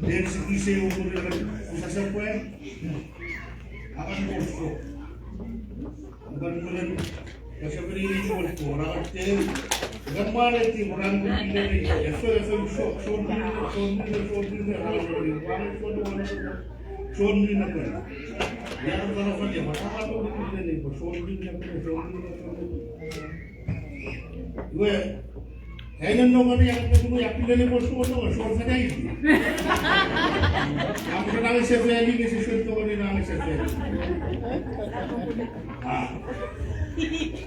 Dari segi saya umur dengan siapa akan bosku. Bukan bukan macam ini bosku. Orang itu gambar itu orang ini. Efek show ni nak. Yang kalau dia macam apa ni show ni nak. Gue Kailan nung ano yung pinili mo suot sa kayo. Ako na lang sa Feli, kasi suot ko rin lang sa Feli.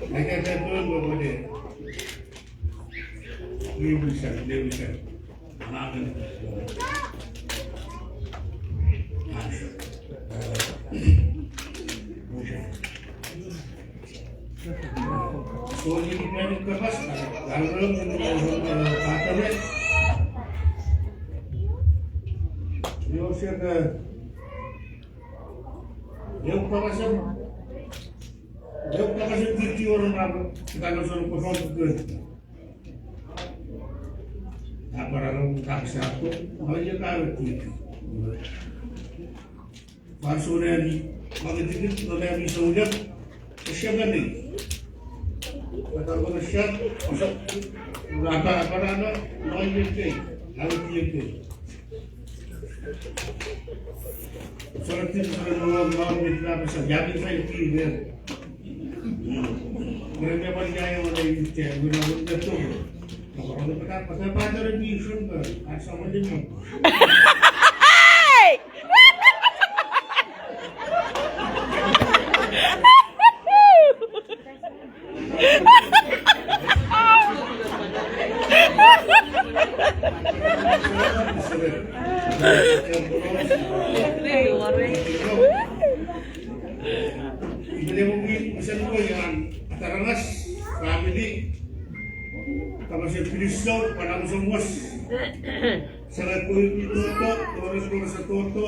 Nagkakatuan mo ko din. Liwisan. Anakan. So ini planning kertas, lalu katanya, dia siapa? Dia perkasan titi orang apa? Kalau suruh kosong tu, apa orang tak satu, mau je kau titi. Pasal ni, kalau titi tu dia bisa ujar, siapa ni? Kalau siap, apa ada, noy itu, lalu itu. Seperti orang mitra besar, jadi saya kira, mereka berjaya oleh itu, guna betul. Kalau mereka pasal pada lebih sungguh, asal macam Ibili mungkin pesan ko yang atarangas family kalau saya pilisau pada semua sangat kuih itu terus toto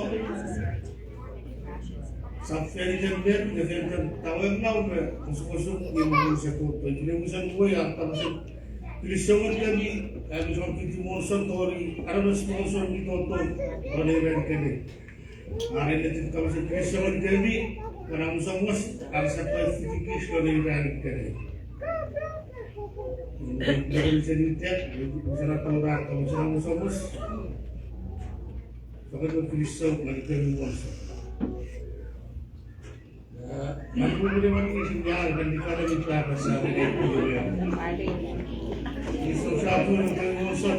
sampai jember dengan tahu yang tahu masuk yang bisa toto ibili pesan ko yang kalau saya pilisau lagi kalau sampai di monson tori karena sponsor di toto oleh rencana hari ini kalau saya pilisau jadi karena semua harus sertifikasi oleh rencana dari cerita misalnya kalau semua pakai pilisau lagi dari monson aku boleh mengisi jalan dan dikala mitra pasal itu itu satu yang monson